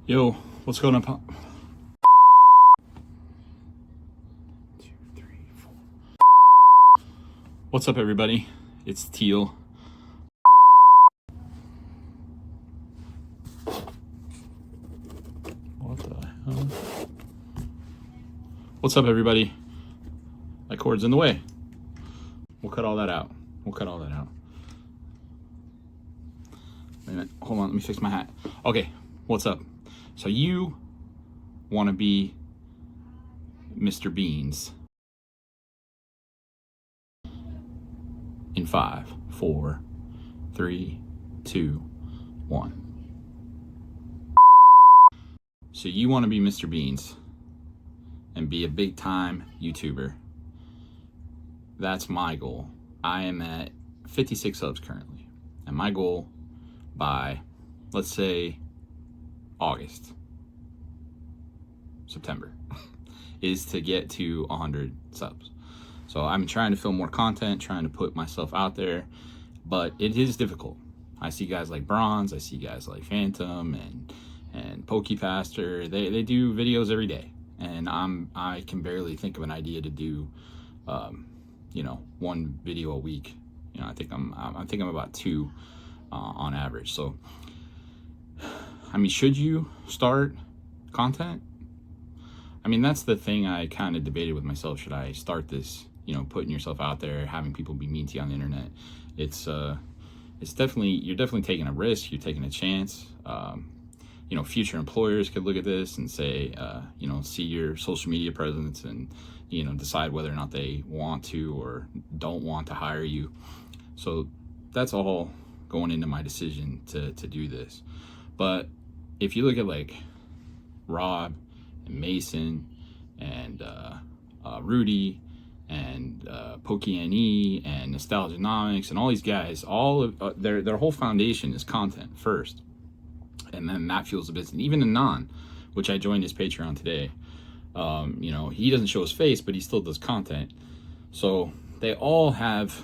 Yo, what's going on? 2, 3, 4. What's up, everybody? It's Teal. What the hell? What's up, everybody? My cord's in the way. We'll cut all that out. Wait a minute. Hold on. Let me fix my hat. Okay. What's up? So you want to be Mr. Beans in 5, 4, 3, 2, 1. So you want to be Mr. Beans and be a big time YouTuber. That's my goal. I am at 56 subs currently. And my goal by, let's say, September, is to get to 100 subs. So I'm trying to film more content, trying to put myself out there, but it is difficult. I see guys like Bronze, I see guys like Phantom and PokePaster. They do videos every day, and I can barely think of an idea to do, one video a week. I think I'm about 2 on average. So, I mean, should you start content? I mean, that's the thing I kind of debated with myself. Should I start this, putting yourself out there, having people be mean to you on the internet? It's definitely, you're definitely taking a risk. You're taking a chance. Future employers could look at this and say, see your social media presence and, decide whether or not they want to or don't want to hire you. So that's all going into my decision to do this. But if you look at like Rob and Mason and Rudy and PokeNE and Nostalgianomics and all these guys, all of their whole foundation is content first, and then that fuels the business. Even Anon, which I joined his Patreon today, he doesn't show his face, but he still does content. So they all have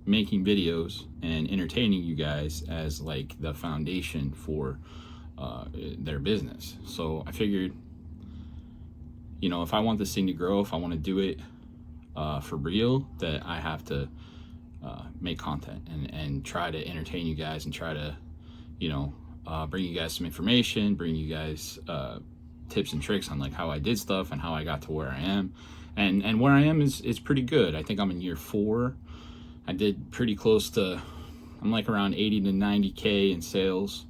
making videos and entertaining you guys as like the foundation for their business. So I figured, if I want this thing to grow, if I want to do it for real, that I have to make content and try to entertain you guys and try to, bring you guys some information, bring you guys tips and tricks on like how I did stuff and how I got to where I am. And where I am is pretty good. I think I'm in year 4. I did pretty close to, I'm like around 80 to 90K in sales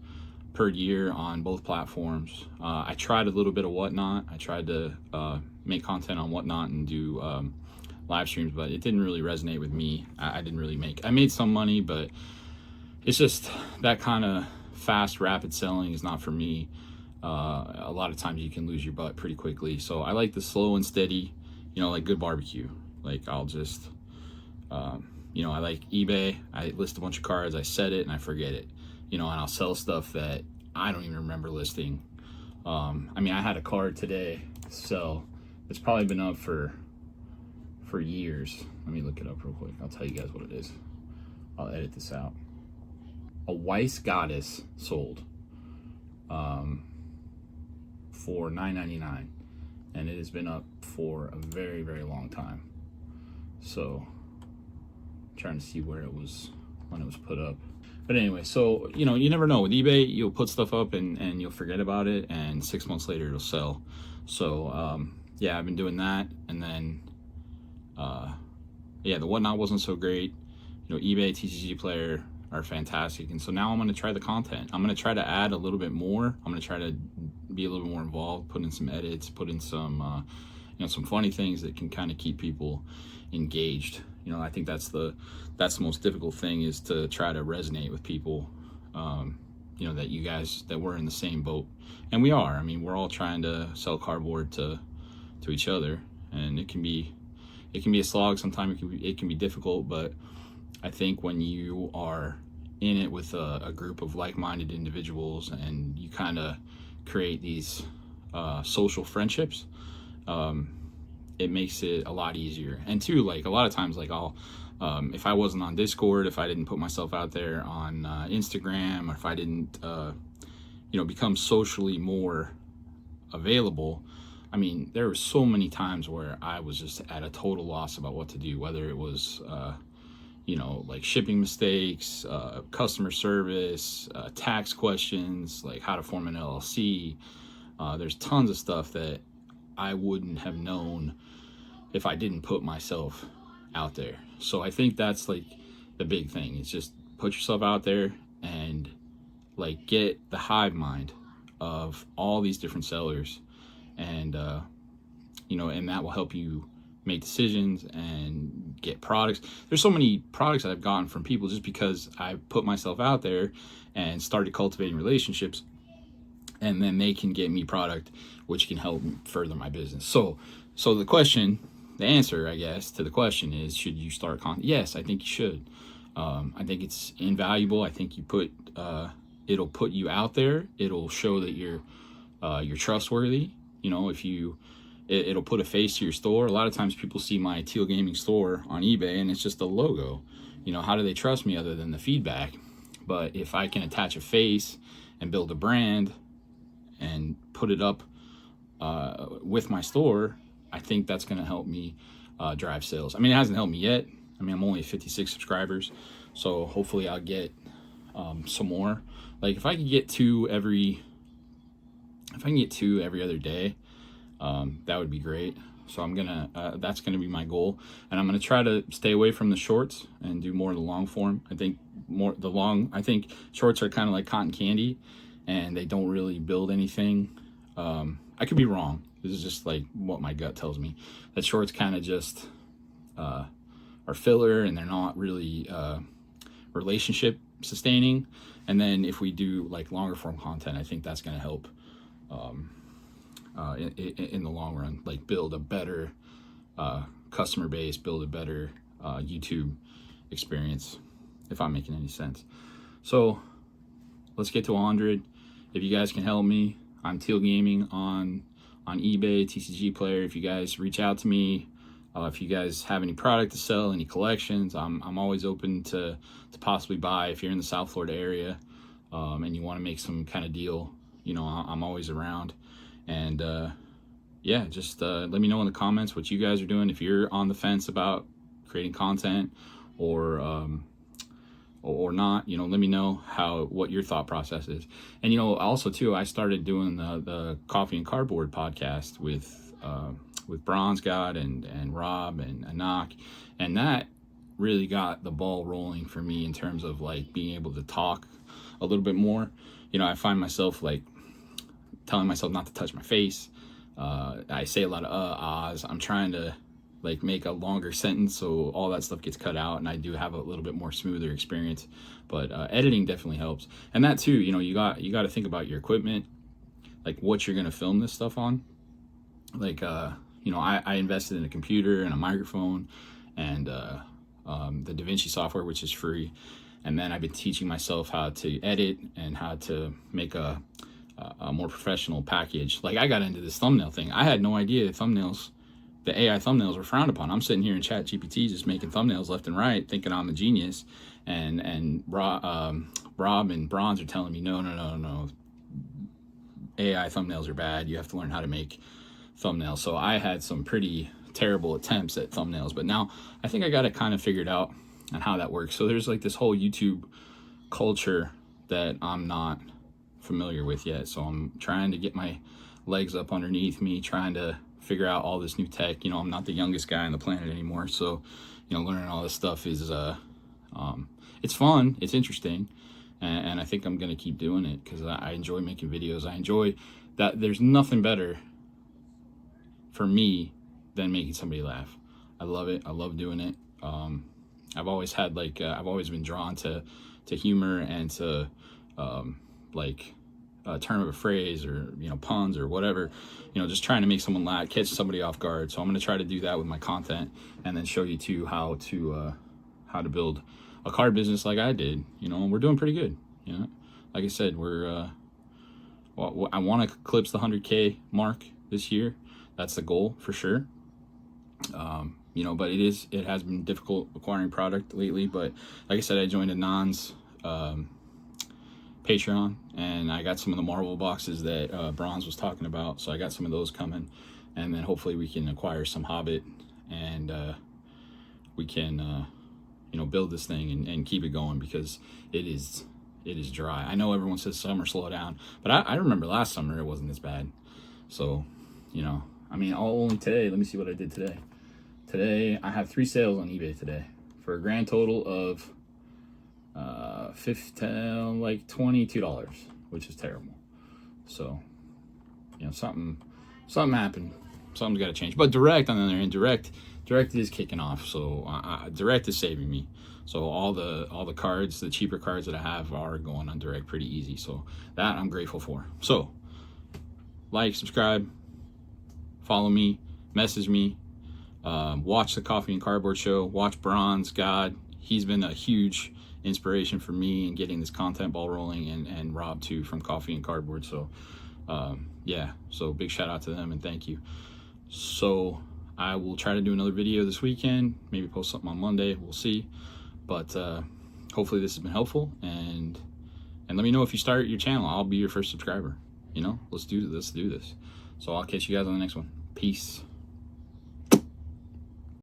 per year on both platforms. I tried a little bit of Whatnot. I tried to make content on Whatnot and do live streams, but it didn't really resonate with me. I made some money, but it's just that kind of fast, rapid selling is not for me. A lot of times you can lose your butt pretty quickly. So I like the slow and steady, like Good Barbecue. Like I'll just, I like eBay. I list a bunch of cards, I set it and I forget it, and I'll sell stuff that I don't even remember listing. I had a card today sell. It's probably been up for years. Let me look it up real quick. I'll tell you guys what it is. I'll edit this out. A Weiss Goddess sold for $9.99, and it has been up for a very, very long time. So I'm trying to see where it was when it was put up. But anyway, so you never know with eBay. You'll put stuff up and you'll forget about it, and 6 months later it'll sell. So I've been doing that. And then the Whatnot wasn't so great. eBay, TCG Player are fantastic, and so now I'm going to try the content. I'm going to try to add a little bit more. I'm going to try to be a little bit more involved, put in some edits, put in some some funny things that can kind of keep people engaged. I think that's the most difficult thing, is to try to resonate with people. That you guys, that we're in the same boat, and we are. We're all trying to sell cardboard to each other, and it can be a slog. Sometimes it can be difficult, but I think when you are in it with a group of like-minded individuals and you kind of create these social friendships, it makes it a lot easier. And two, like a lot of times, like I'll if I wasn't on Discord, if I didn't put myself out there on Instagram, or if I didn't become socially more available. I mean, there were so many times where I was just at a total loss about what to do, whether it was, like shipping mistakes, customer service, tax questions, like how to form an LLC. There's tons of stuff that I wouldn't have known if I didn't put myself out there. So I think that's like the big thing. It's just put yourself out there and like get the hive mind of all these different sellers, and and that will help you make decisions and get products. There's so many products that I've gotten from people just because I put myself out there and started cultivating relationships, and then they can get me product which can help further my business. So the answer, I guess, to the question is, should you start content? Yes, I think you should. I think it's invaluable. I think it'll put you out there. It'll show that you're trustworthy. It'll put a face to your store. A lot of times people see my Teal Gaming store on eBay and it's just a logo. How do they trust me other than the feedback? But if I can attach a face and build a brand and put it up with my store, I think that's going to help me drive sales. I mean, it hasn't helped me yet. I mean, I'm only at 56 subscribers, so hopefully I'll get some more. Like if I can get two every other day, that would be great. So that's gonna be my goal, and I'm gonna try to stay away from the shorts and do more of the long form. I think shorts are kind of like cotton candy, and they don't really build anything. I could be wrong. This is just like what my gut tells me. That shorts kind of just are filler, and they're not really relationship sustaining. And then if we do like longer form content, I think that's going to help in the long run, like build a better customer base, build a better YouTube experience, if I'm making any sense. So let's get to 100. If you guys can help me, I'm Teal Gaming on eBay, TCG Player. If you guys reach out to me, if you guys have any product to sell, any collections, I'm always open to possibly buy. If you're in the South Florida area and you want to make some kind of deal, I'm always around. And just let me know in the comments what you guys are doing. If you're on the fence about creating content or not, let me know what your thought process is. And also too, I started doing the Coffee and Cardboard podcast with Bronze God and Rob and Anak, and that really got the ball rolling for me in terms of like being able to talk a little bit more. I find myself like telling myself not to touch my face. I say a lot of ahs. I'm trying to like make a longer sentence so all that stuff gets cut out, and I do have a little bit more smoother experience. But editing definitely helps, and that too, you got to think about your equipment, like what you're gonna film this stuff on. Like I invested in a computer and a microphone and the DaVinci software, which is free, and then I've been teaching myself how to edit and how to make a more professional package. Like I got into this thumbnail thing. I had no idea the AI thumbnails were frowned upon. I'm sitting here in ChatGPT just making thumbnails left and right, thinking I'm a genius, and Rob and Bronze are telling me no, AI thumbnails are bad. You have to learn how to make thumbnails. So I had some pretty terrible attempts at thumbnails, but now I think I got it kind of figured out on how that works. So there's like this whole YouTube culture that I'm not familiar with yet. So I'm trying to get my legs up underneath me, trying to figure out all this new tech. I'm not the youngest guy on the planet anymore, so learning all this stuff is it's fun, it's interesting, and I think I'm gonna keep doing it because I enjoy making videos. I enjoy that. There's nothing better for me than making somebody laugh. I love it. I love doing it. I've always had I've always been drawn to humor and to a turn of a phrase or puns or whatever, just trying to make someone laugh, catch somebody off guard. So I'm going to try to do that with my content, and then show you too how to build a card business like I did. And we're doing pretty good. Like I said, I want to eclipse the 100K mark this year. That's the goal for sure. But it has been difficult acquiring product lately. But like I said, I joined Anand's Patreon, and I got some of the Marvel boxes that Bronze was talking about, so I got some of those coming, and then hopefully we can acquire some Hobbit, and we can build this thing and keep it going, because it is dry. I know everyone says summer slow down, but I remember last summer it wasn't this bad. So I mean, only today, let me see what I did today. Today I have 3 sales on eBay today for a grand total of $22, which is terrible. So something happened. Something's got to change. But Direct, on the other hand, Direct is kicking off. So Direct is saving me. So all the cards, the cheaper cards that I have, are going on Direct pretty easy. So that I'm grateful for. So like, subscribe, follow me, message me, watch the Coffee and Cardboard show, watch Bronze God. He's been a huge inspiration for me in getting this content ball rolling, and Rob too from Coffee and Cardboard. So yeah, so big shout out to them and thank you. So I will try to do another video this weekend, maybe post something on Monday, we'll see. But hopefully this has been helpful, and let me know if you start your channel. I'll be your first subscriber. Let's do this. So I'll catch you guys on the next one. Peace.